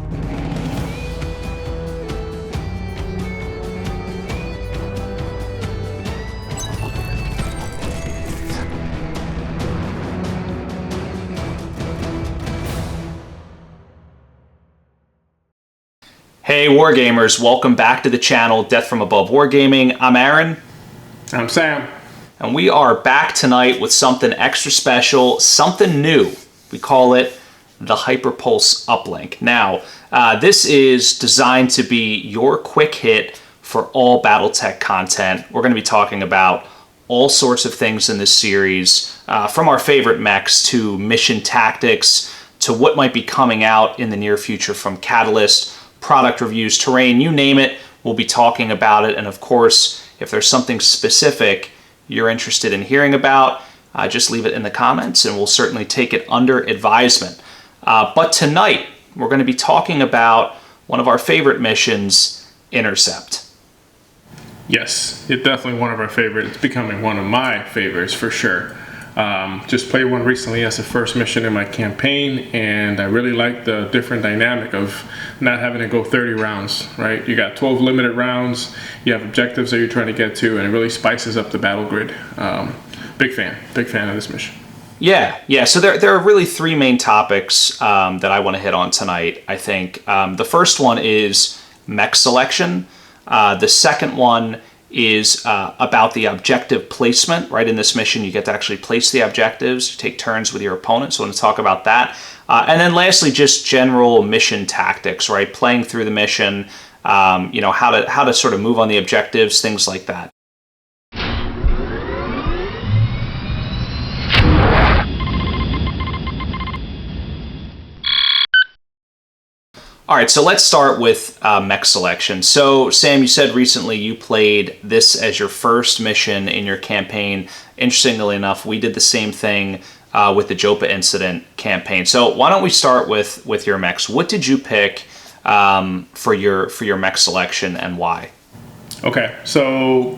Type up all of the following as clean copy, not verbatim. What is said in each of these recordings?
Hey Wargamers, welcome back to the channel, Death from Above Wargaming. I'm Aaron. I'm Sam. And we are back tonight with something extra special, something new. We call it the HyperPulse Uplink. Now, this is designed to be your quick hit for all BattleTech content. We're going to be talking about all sorts of things in this series, from our favorite mechs to mission tactics, to what might be coming out in the near future from Catalyst, product reviews, terrain, you name it, we'll be talking about it. And of course, if there's something specific you're interested in hearing about, just leave it in the comments and we'll certainly take it under advisement. But tonight, we're going to be talking about one of our favorite missions, Intercept. Yes, it's definitely one of our favorites. It's becoming one of my favorites for sure. Just played one recently as the first mission in my campaign, and I really like the different dynamic of not having to go 30 rounds, right? You got 12 limited rounds, you have objectives that you're trying to get to, and it really spices up the battle grid. Big fan of this mission. Yeah. So there are really three main topics that I want to hit on tonight, I think. The first one is mech selection. The second one is about the objective placement, right? In this mission, you get to actually place the objectives, you take turns with your opponent, so I want to talk about that. And then lastly, just general mission tactics, right? Playing through the mission, how to sort of move on the objectives, things like that. All right, so let's start with mech selection. So, Sam, you said recently you played this as your first mission in your campaign. Interestingly enough, we did the same thing with the Jopa Incident campaign. So why don't we start with your mechs? What did you pick for your mech selection and why? Okay, so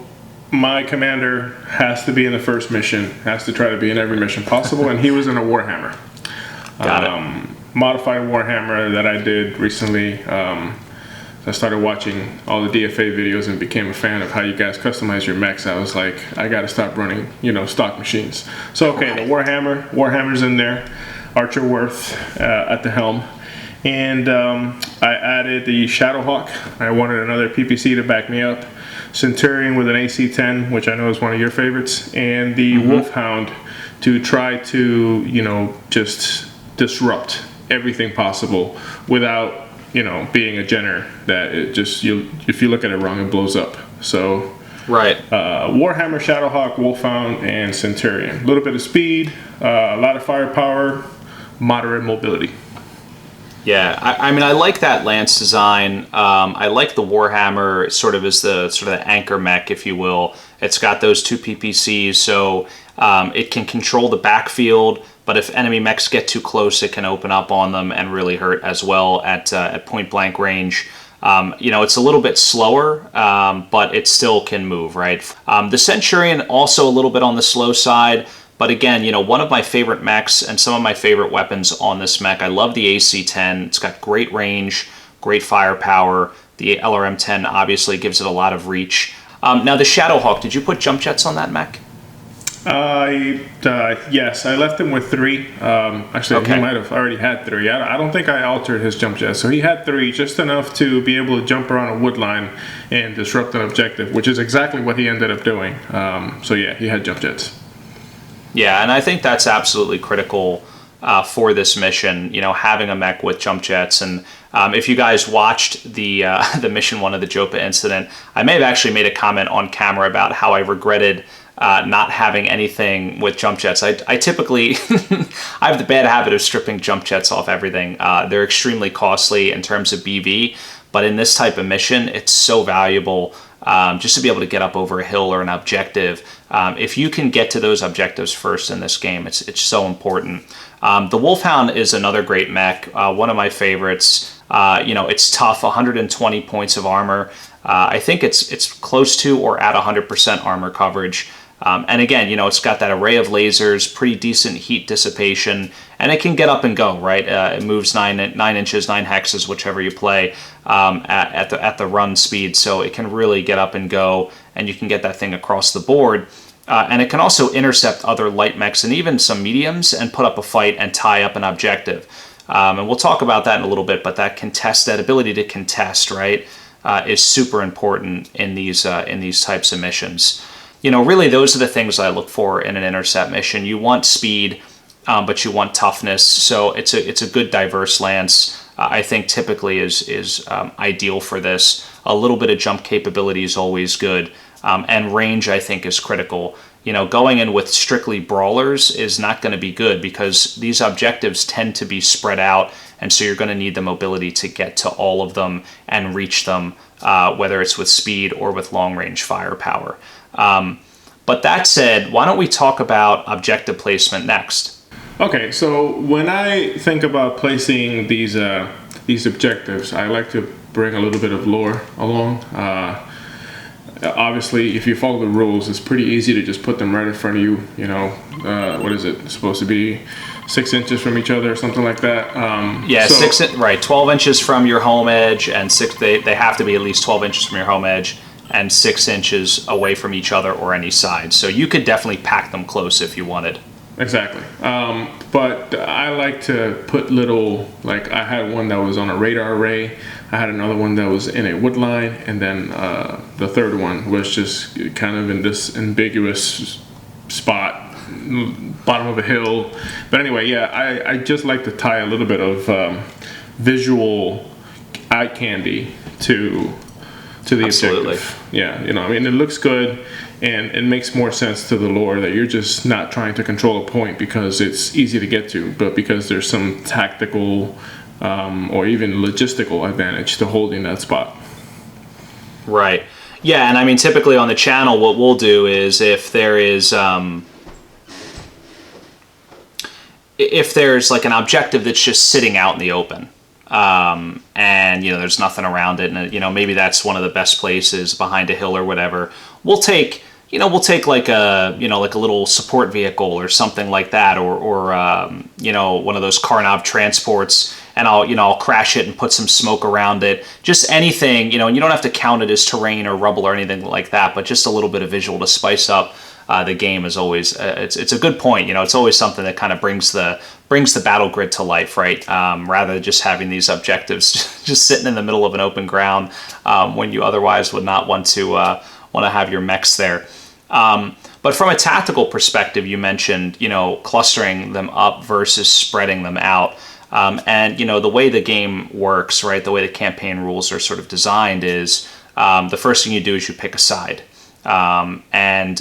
my commander has to be in the first mission, has to try to be in every mission possible, and he was in a Warhammer. Got it. Modified Warhammer that I did recently. I started watching all the DFA videos and became a fan of how you guys customize your mechs. I was like, I got to stop running, stock machines. So okay, the Warhammer's in there, Archer Worth at the helm, and I added the Shadowhawk. I wanted another PPC to back me up, Centurion with an AC-10, which I know is one of your favorites, and the Wolfhound to try to just disrupt everything possible without being a Jenner that it just if you look at it wrong it blows up. So right, Warhammer, Shadowhawk, Wolfhound, and Centurion. A little bit of speed, a lot of firepower, moderate mobility. Yeah, I mean I like that lance design. I like the Warhammer sort of as the anchor mech, if you will. It's got those two PPCs, so it can control the backfield. But if enemy mechs get too close, it can open up on them and really hurt as well at point blank range. It's a little bit slower, but it still can move, right? The Centurion also a little bit on the slow side, but again, one of my favorite mechs and some of my favorite weapons on this mech. I love the AC-10. It's got great range, great firepower. The LRM-10 obviously gives it a lot of reach. Now the Shadowhawk, did you put jump jets on that mech? Yes, I left him with 3. Actually, okay. He might have already had 3. I don't think I altered his jump jet. So he had 3, just enough to be able to jump around a wood line and disrupt an objective, which is exactly what he ended up doing. So yeah, he had jump jets. Yeah, and I think that's absolutely critical for this mission, having a mech with jump jets. And if you guys watched the mission 1 of the Jopa Incident, I may have actually made a comment on camera about how I regretted not having anything with jump jets. I typically, I have the bad habit of stripping jump jets off everything. They're extremely costly in terms of BV, but in this type of mission, it's so valuable just to be able to get up over a hill or an objective. If you can get to those objectives first in this game, it's so important. The Wolfhound is another great mech, one of my favorites. It's tough, 120 points of armor. I think it's close to or at 100% armor coverage. And again, it's got that array of lasers, pretty decent heat dissipation, and it can get up and go, right? It moves 9 inches, 9 hexes, whichever you play, at the run speed, so it can really get up and go, and you can get that thing across the board. And it can also intercept other light mechs and even some mediums and put up a fight and tie up an objective. And we'll talk about that in a little bit, but that ability to contest, right, is super important in these types of missions. Really those are the things I look for in an intercept mission. You want speed, but you want toughness. So it's a good diverse lance. I think typically is ideal for this. A little bit of jump capability is always good, and range I think is critical. Going in with strictly brawlers is not going to be good because these objectives tend to be spread out, and so you're going to need the mobility to get to all of them and reach them, whether it's with speed or with long-range firepower. But that said, why don't we talk about objective placement next? Okay, so when I think about placing these objectives, I like to bring a little bit of lore along. Obviously, if you follow the rules, it's pretty easy to just put them right in front of you. What is it? It's supposed to be 6 inches from each other or something like that. Yeah, 12 inches from your home edge, and they have to be at least 12 inches from your home edge, and 6 inches away from each other or any side. So you could definitely pack them close if you wanted. Exactly. But I like to put little, like I had one that was on a radar array, I had another one that was in a wood line, and then the third one was just kind of in this ambiguous spot, bottom of a hill. But anyway, yeah, I just like to tie a little bit of visual eye candy to the Absolutely. objective. Yeah, it looks good, and it makes more sense to the lore that you're just not trying to control a point because it's easy to get to, but because there's some tactical or even logistical advantage to holding that spot. Right. Yeah, and typically on the channel, what we'll do is if there's like an objective that's just sitting out in the open, and there's nothing around it, and maybe that's one of the best places behind a hill or whatever, we'll take like a little support vehicle or something like that, or one of those Carnov transports, and I'll crash it and put some smoke around it, just anything, and you don't have to count it as terrain or rubble or anything like that, but just a little bit of visual to spice up the game is always it's a good point. It's always something that kind of brings the battle grid to life, right? Rather than just having these objectives just sitting in the middle of an open ground when you otherwise would not want to have your mechs there. But from a tactical perspective, you mentioned clustering them up versus spreading them out. And the way the game works, right? The way the campaign rules are sort of designed is the first thing you do is you pick a side. Guys,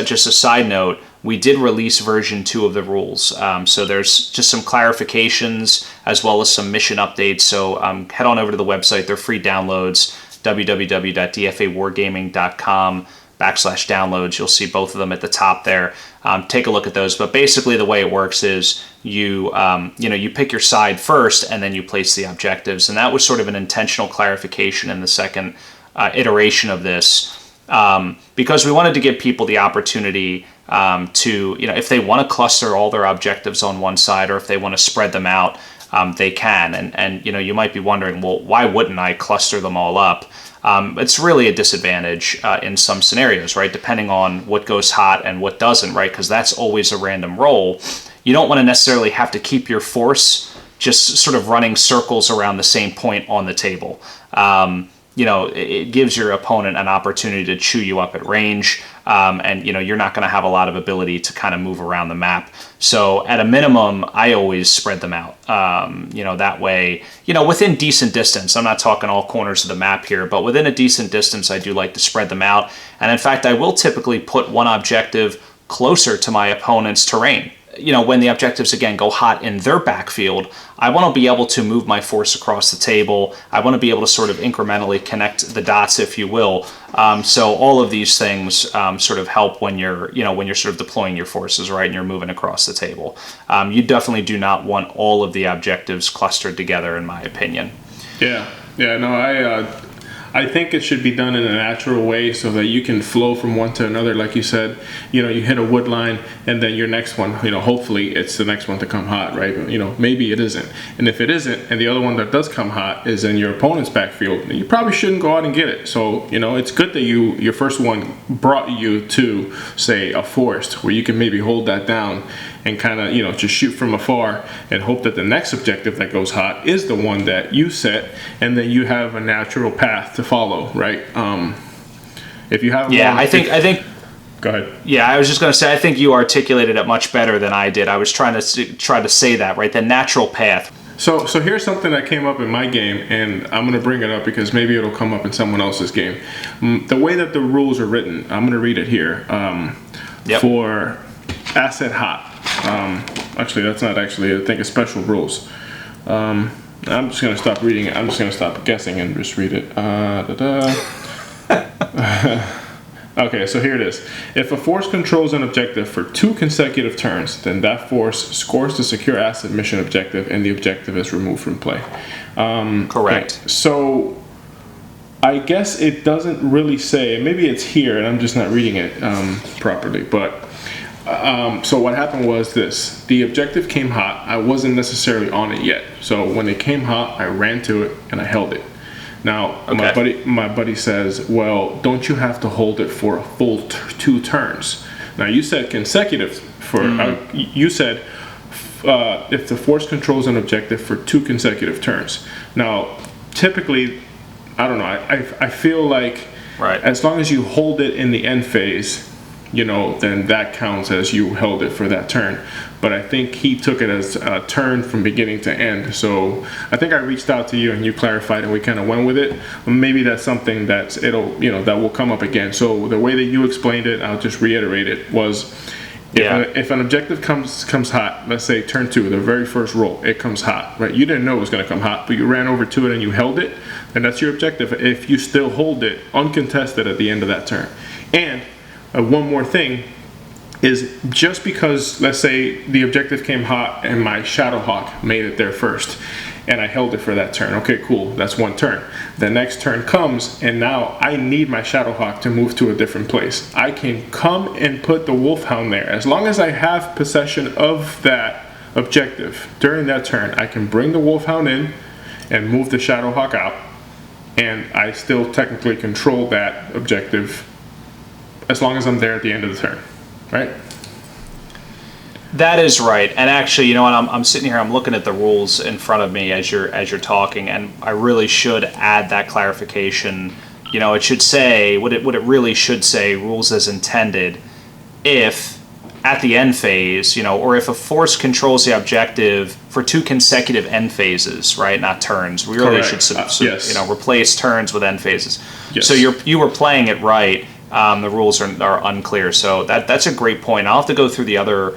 just a side note, we did release version 2 of the rules. So there's just some clarifications as well as some mission updates. So head on over to the website. They're free downloads, www.dfawargaming.com/downloads. You'll see both of them at the top there. Take a look at those. But basically the way it works is you pick your side first and then you place the objectives. And that was sort of an intentional clarification in the second iteration of this. Because we wanted to give people the opportunity to, if they want to cluster all their objectives on one side or if they want to spread them out, they can. And you might be wondering, well, why wouldn't I cluster them all up? It's really a disadvantage in some scenarios, right? Depending on what goes hot and what doesn't, right? Because that's always a random roll. You don't want to necessarily have to keep your force just sort of running circles around the same point on the table. It gives your opponent an opportunity to chew you up at range, and you're not going to have a lot of ability to kind of move around the map. So at a minimum, I always spread them out. That way, within decent distance. I'm not talking all corners of the map here, but within a decent distance, I do like to spread them out. And in fact, I will typically put one objective closer to my opponent's terrain. When the objectives, again, go hot in their backfield, I want to be able to move my force across the table. I want to be able to sort of incrementally connect the dots, if you will. So all of these things sort of help when you're sort of deploying your forces, right, and you're moving across the table. You definitely do not want all of the objectives clustered together, in my opinion. Yeah, no, I think it should be done in a natural way so that you can flow from one to another. Like you said, you hit a wood line and then your next one, hopefully it's the next one to come hot, right? Maybe it isn't. And if it isn't, and the other one that does come hot is in your opponent's backfield, you probably shouldn't go out and get it. So, it's good that your first one brought you to, say, a forest where you can maybe hold that down and kind of, just shoot from afar and hope that the next objective that goes hot is the one that you set, and then you have a natural path to follow, right? If you have I think go ahead. Yeah, I was just going to say, I think you articulated it much better than I did. I was trying to say that, right? The natural path. So here's something that came up in my game, and I'm going to bring it up because maybe it'll come up in someone else's game. The way that the rules are written, I'm going to read it here. For asset hot. Actually, that's not actually, I think, a special rules. I'm just going to stop reading it. I'm just going to stop guessing and just read it. Okay, so here it is. If a force controls an objective for 2 consecutive turns, then that force scores the secure asset mission objective, and the objective is removed from play. Correct. Okay, so I guess it doesn't really say, maybe it's here and I'm just not reading it properly, but so what happened was this. The objective came hot. I wasn't necessarily on it yet. So when it came hot, I ran to it and I held it. Now, my buddy says, well, don't you have to hold it for a full 2 turns? Now, you said consecutive you said if the force controls an objective for 2 consecutive turns. Now, typically, I don't know, I feel like as long as you hold it in the end phase, then that counts as you held it for that turn. But I think he took it as a turn from beginning to end. So I think I reached out to you and you clarified and we kind of went with it. Maybe that's something that will come up again. So the way that you explained it, I'll just reiterate it, was if an objective comes hot, let's say turn 2, the very first roll, it comes hot, right? You didn't know it was going to come hot, but you ran over to it and you held it, and that's your objective if you still hold it uncontested at the end of that turn. And one more thing is, just because, let's say, the objective came hot and my Shadowhawk made it there first, and I held it for that turn. Okay, cool, that's 1 turn. The next turn comes, and now I need my Shadowhawk to move to a different place. I can come and put the Wolfhound there. As long as I have possession of that objective during that turn, I can bring the Wolfhound in and move the Shadowhawk out, and I still technically control that objective as long as I'm there at the end of the turn, right? That is right. And actually, I'm sitting here, I'm looking at the rules in front of me as you're talking, and I really should add that clarification. It should say what it really should say: rules as intended. If at the end phase, or if a force controls the objective for 2 consecutive end phases, right? Not turns. We really should replace turns with end phases. Yes. So you were playing it right. The rules are unclear, so that's a great point. I'll have to go through the other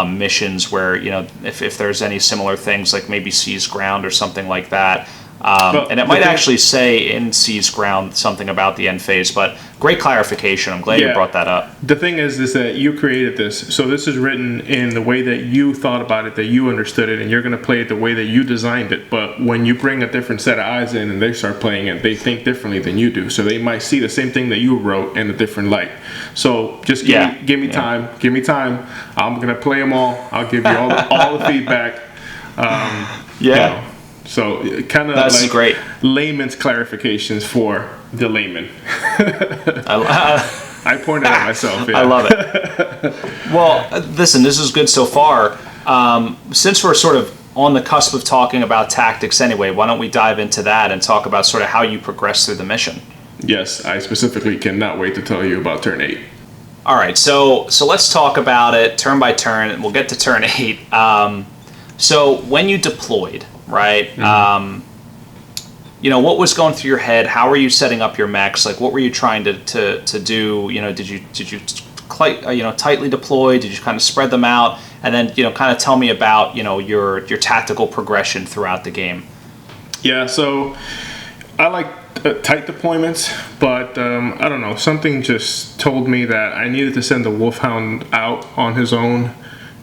missions where, if there's any similar things, like maybe seize ground or something like that. And it might actually say in seize ground something about the end phase, but great clarification. I'm glad you brought that up. The thing is that you created this, so this is written in the way that you thought about it, that you understood it, and you're going to play it the way that you designed it. But when you bring a different set of eyes in and they start playing it, they think differently than you do. So they might see the same thing that you wrote in a different light. So just give me time. Give me time. I'm going to play them all. I'll give you all the feedback. So kind of like great. Layman's clarifications for the layman. I pointed at myself. Yeah. I love it. Well, listen, this is good so far. Since we're sort of on the cusp of talking about tactics anyway, why don't we dive into that and talk about sort of how you progress through the mission? Yes, I specifically cannot wait to tell you about turn 8. All right, so let's talk about it turn by turn, and we'll get to turn 8. So when you deployed, right? Mm-hmm. What was going through your head? How were you setting up your mechs? Like, what were you trying to do? Did you tightly deploy? Did you kind of spread them out? And then kind of tell me about your tactical progression throughout the game. Yeah, so I like tight deployments, but I don't know. Something just told me that I needed to send the Wolfhound out on his own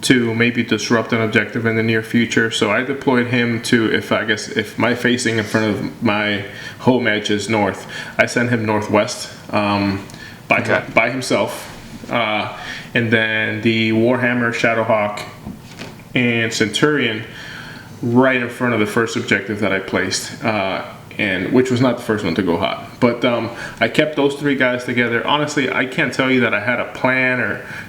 to maybe disrupt an objective in the near future. So I deployed him to, if my facing in front of my home edge is north, I sent him northwest by himself. And then the Warhammer, Shadowhawk, and Centurion right in front of the first objective that I placed, and which was not the first one to go hot. But I kept those three guys together. Honestly, I can't tell you that I had a plan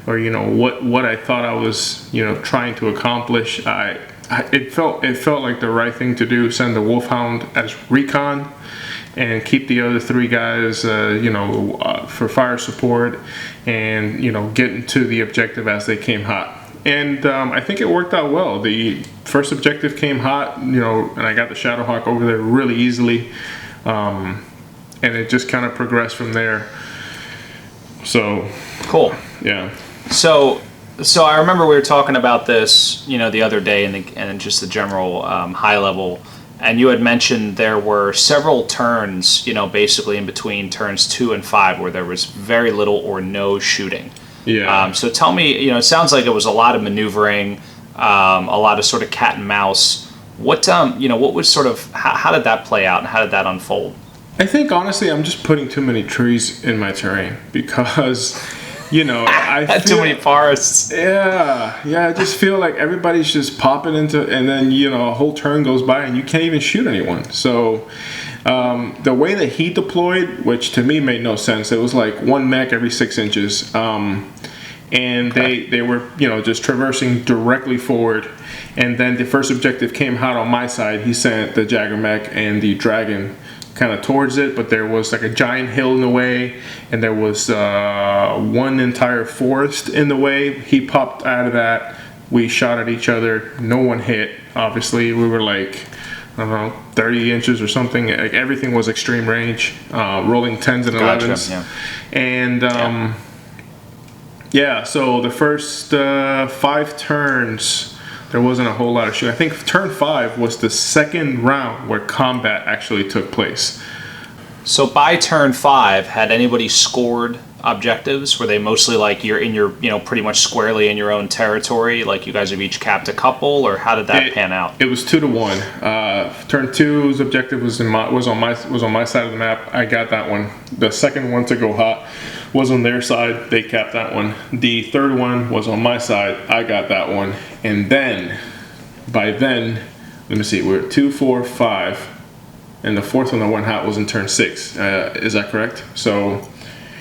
or you know what I thought I was trying to accomplish. It felt like the right thing to do. Send the Wolfhound as recon and keep the other three guys for fire support and get into the objective as they came hot. And I think it worked out well. The first objective came hot, and I got the Shadowhawk over there really easily, and it just kind of progressed from there. So cool. Yeah. So I remember we were talking about this, the other day, and just the general high level. And you had mentioned there were several turns, basically in between turns 2 and 5, where there was very little or no shooting. Yeah. So tell me, it sounds like it was a lot of maneuvering, a lot of sort of cat and mouse. What was sort of, how did that play out and how did that unfold? I think honestly, I'm just putting too many trees in my terrain because, I feel too many forests. Yeah. I just feel like everybody's just popping into, and then a whole turn goes by and you can't even shoot anyone. So. The way that he deployed, which to me made no sense, it was like one mech every 6 inches, and they were just traversing directly forward. And then the first objective came hot on my side. He sent the Jagger mech and the Dragon kind of towards it, but there was like a giant hill in the way, and there was one entire forest in the way. He popped out of that. We shot at each other. No one hit. Obviously, we were like, I don't know, 30 inches or something. Like everything was extreme range, rolling 10s and 11s. Gotcha, yeah. And so the first 5 turns, there wasn't a whole lot of shooting. I think turn 5 was the second round where combat actually took place. So by turn 5, had anybody scored objectives? Were they mostly like you're in your, pretty much squarely in your own territory, like you guys have each capped a couple, or how did that pan out? It was 2-1. Turn 2's objective was on my side of the map. I got that one. The second one to go hot was on their side. They capped that one. The third one was on my side. I got that one. And then, by then, let me see, we're 2, 4, 5, and the fourth one that went hot was in turn 6. Is that correct? So.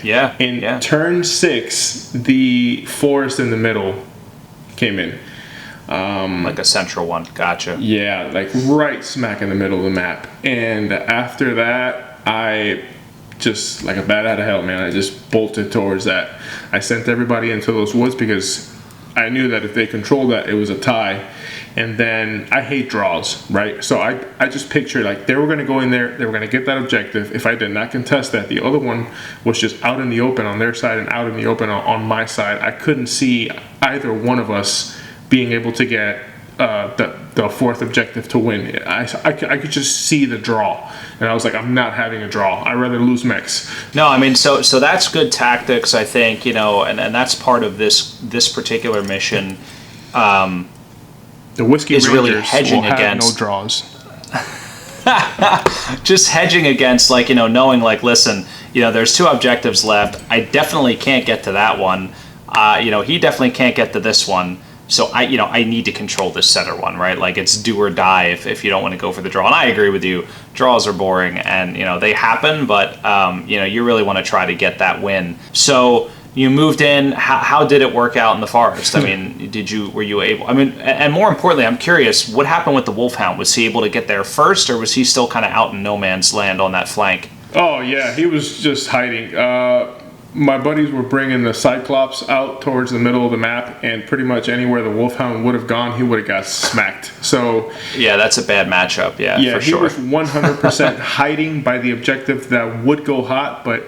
Yeah. In turn 6, the forest in the middle came in. Like a central one. Gotcha. Yeah, like right smack in the middle of the map. And after that, I just, like a bat out of hell, man, I just bolted towards that. I sent everybody into those woods because I knew that if they controlled that, it was a tie. And then I hate draws, right? So I just pictured like they were going to go in there, they were going to get that objective. If I did not contest that, the other one was just out in the open on their side and out in the open on my side. I couldn't see either one of us being able to get the fourth objective to win. I could just see the draw, and I was like, I'm not having a draw. I'd rather lose mechs. No, I mean, so that's good tactics, I think, and that's part of this particular mission. The Whiskey is Rangers really hedging will have against no draws. Just hedging against, like, knowing, like, listen, there's 2 objectives left. I definitely can't get to that one. He definitely can't get to this one. So I need to control this center one, right? Like, it's do or die if you don't want to go for the draw. And I agree with you. Draws are boring, and they happen, but you really want to try to get that win. So you moved in. How did it work out in the forest? I mean, were you able? I mean, and more importantly, I'm curious, what happened with the Wolfhound? Was he able to get there first, or was he still kind of out in no man's land on that flank? Oh yeah, he was just hiding. My buddies were bringing the Cyclops out towards the middle of the map, and pretty much anywhere the Wolfhound would have gone, he would have got smacked. So yeah, that's a bad matchup. Yeah, for sure. He was 100% hiding by the objective that would go hot, but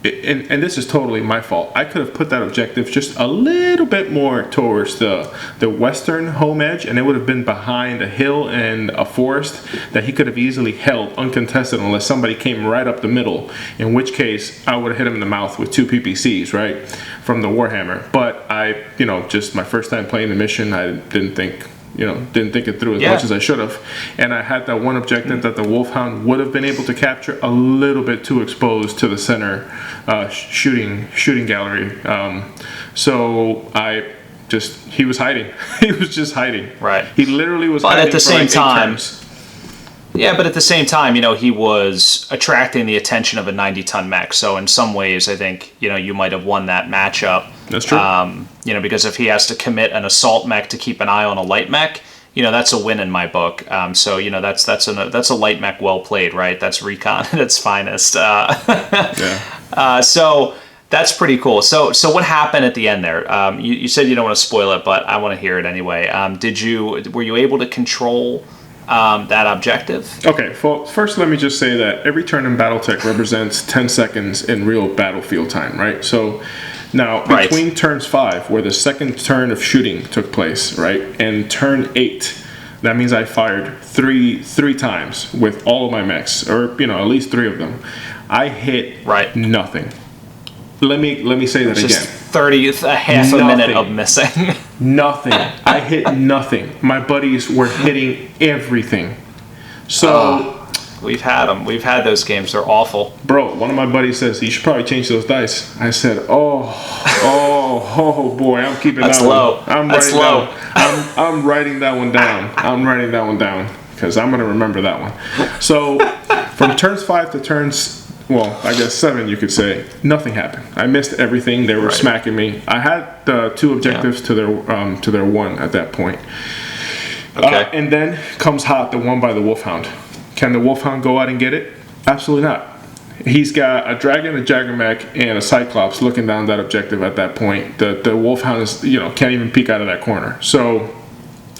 and this is totally my fault. I could have put that objective just a little bit more towards the western home edge, and it would have been behind a hill and a forest that he could have easily held uncontested unless somebody came right up the middle, in which case I would have hit him in the mouth with 2 PPCs, right, from the Warhammer. But I, just my first time playing the mission, I didn't think it through as much as I should have. And I had that one objective that the Wolfhound would have been able to capture a little bit too exposed to the center shooting gallery. So he was hiding. He was just hiding. Right. He literally was but hiding at the for same like 8 time, turns. Yeah, but at the same time, he was attracting the attention of a 90-ton mech. So in some ways, I think, you might have won that matchup. That's true. Because if he has to commit an assault mech to keep an eye on a light mech, that's a win in my book. So that's a light mech well played, right? That's recon at its finest. So that's pretty cool. So what happened at the end there? You said you don't want to spoil it, but I want to hear it anyway. Were you able to control that objective? Okay, well, first let me just say that every turn in BattleTech represents 10 seconds in real battlefield time, right? So now between turns 5, where the second turn of shooting took place, right, and turn 8, that means I fired three times with all of my mechs, or at least 3 of them. I hit nothing. Let me say that just again. half a minute of missing. Nothing. I hit nothing. My buddies were hitting everything. So we've had them. We've had those games. They're awful. Bro, one of my buddies says you should probably change those dice. I said, oh boy, I'm keeping That's that low. one. That's low. I'm writing that one down. I'm writing that one down because I'm gonna remember that one. So from turns 5 to turns, well, I guess 7, you could say, nothing happened. I missed everything. They were smacking me. I had the 2 objectives to their 1 at that point. Okay. And then comes hot the one by the Wolfhound. Can the Wolfhound go out and get it? Absolutely not. He's got a Dragon, a Jaggermech, and a Cyclops looking down that objective at that point. The Wolfhound is, can't even peek out of that corner. So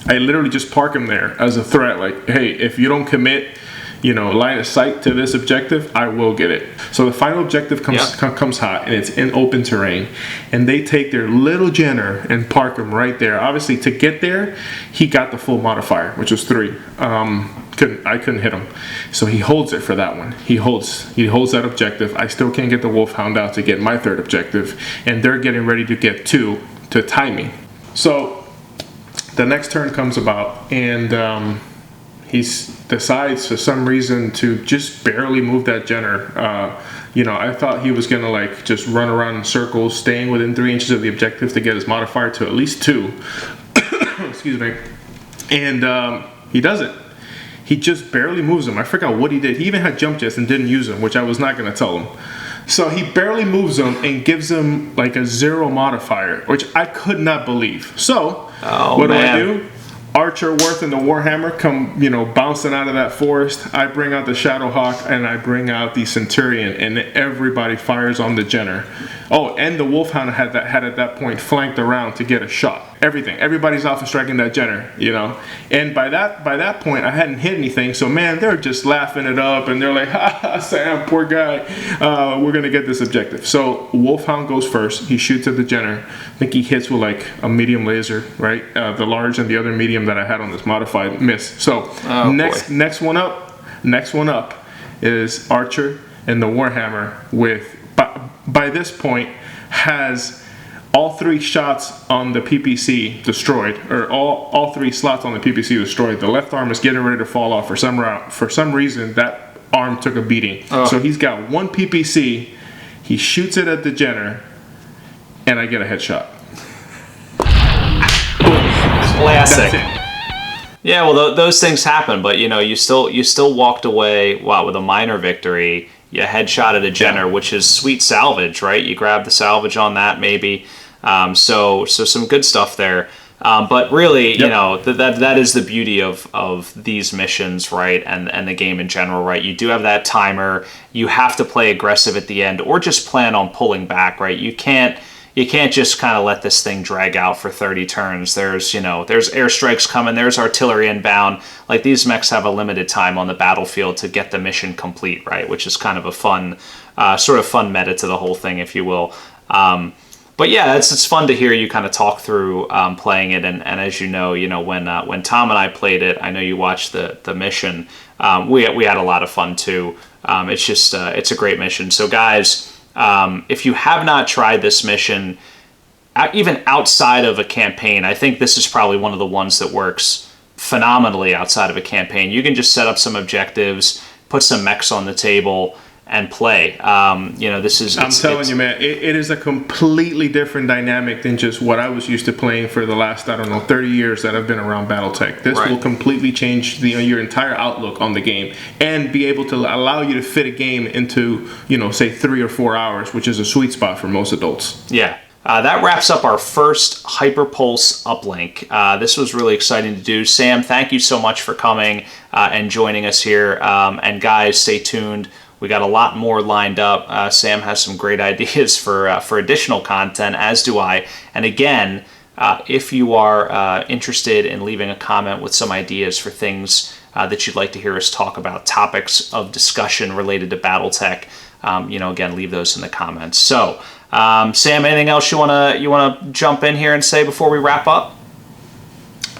I literally just park him there as a threat. Like, hey, if you don't commit, line of sight to this objective, I will get it. So the final objective comes hot, and it's in open terrain, and they take their little Jenner and park him right there. Obviously, to get there, he got the full modifier, which was 3. I couldn't hit him, so he holds it for that one. He holds that objective. I still can't get the Wolfhound out to get my 3rd objective, and they're getting ready to get 2 to tie me. So the next turn comes about, and he decides for some reason to just barely move that Jenner. I thought he was gonna just run around in circles, staying within 3 inches of the objective to get his modifier to at least 2. Excuse me. And he doesn't. He just barely moves him. I forgot what he did. He even had jump jets and didn't use them, which I was not gonna tell him. So he barely moves him and gives him a 0 modifier, which I could not believe. So what do I do? Archer, Worth, and the Warhammer come, bouncing out of that forest. I bring out the Shadowhawk, and I bring out the Centurion, and everybody fires on the Jenner. Oh, and the Wolfhound had at that point flanked around to get a shot. Everybody's off and striking that Jenner, And by that point, I hadn't hit anything. So man, they're just laughing it up, and they're like, "Ha ha, Sam, poor guy. We're gonna get this objective." So Wolfhound goes first. He shoots at the Jenner. I think he hits with a medium laser, right? The large and the other medium that I had on this modified miss. So next one up is Archer and the Warhammer with by this point has all 3 shots on the PPC destroyed, or all 3 slots on the PPC destroyed. The left arm is getting ready to fall off for some reason. That arm took a beating. So he's got 1 PPC. He shoots it at the Jenner, and I get a headshot. Classic. That's it. Yeah, well, those things happen, but you still walked away with a minor victory. You headshot at a Jenner, which is sweet salvage, right? You grab the salvage on that, maybe. So some good stuff there. But really, that is the beauty of these missions, right? And the game in general, right? You do have that timer. You have to play aggressive at the end, or just plan on pulling back, right? You can't you can't just kind of let this thing drag out for 30 turns. There's airstrikes coming, there's artillery inbound. Like, these mechs have a limited time on the battlefield to get the mission complete, right? Which is kind of a fun, sort of fun meta to the whole thing, if you will. But yeah, it's fun to hear you kind of talk through playing it, and as you know, when Tom and I played it, I know you watched the mission. We had a lot of fun too. It's a great mission. So guys, if you have not tried this mission, even outside of a campaign, I think this is probably one of the ones that works phenomenally outside of a campaign. You can just set up some objectives, put some mechs on the table, and play. I'm telling you, man, it is a completely different dynamic than just what I was used to playing for the last, 30 years that I've been around BattleTech. This will completely change your entire outlook on the game, and be able to allow you to fit a game into, say 3 or 4 hours, which is a sweet spot for most adults. Yeah. That wraps up our first HyperPulse Uplink. This was really exciting to do. Sam, thank you so much for coming and joining us here. And guys, stay tuned. We got a lot more lined up. Sam has some great ideas for additional content, as do I. And again, if you are interested in leaving a comment with some ideas for things that you'd like to hear us talk about, topics of discussion related to BattleTech, again, leave those in the comments. So, Sam, anything else you wanna jump in here and say before we wrap up?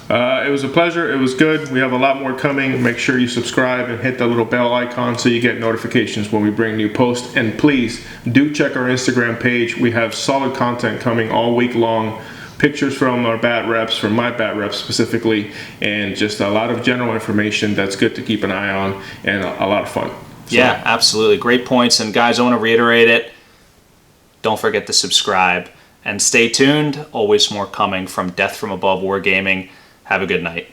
It was a pleasure. It was good. We have a lot more coming. Make sure you subscribe and hit the little bell icon so you get notifications when we bring new posts. And please do check our Instagram page. We have solid content coming all week long. Pictures from our bat reps, from my bat reps specifically, and just a lot of general information that's good to keep an eye on, and a lot of fun. So, yeah, absolutely. Great points. And guys, I want to reiterate it. Don't forget to subscribe and stay tuned. Always more coming from Death from Above Wargaming. Have a good night.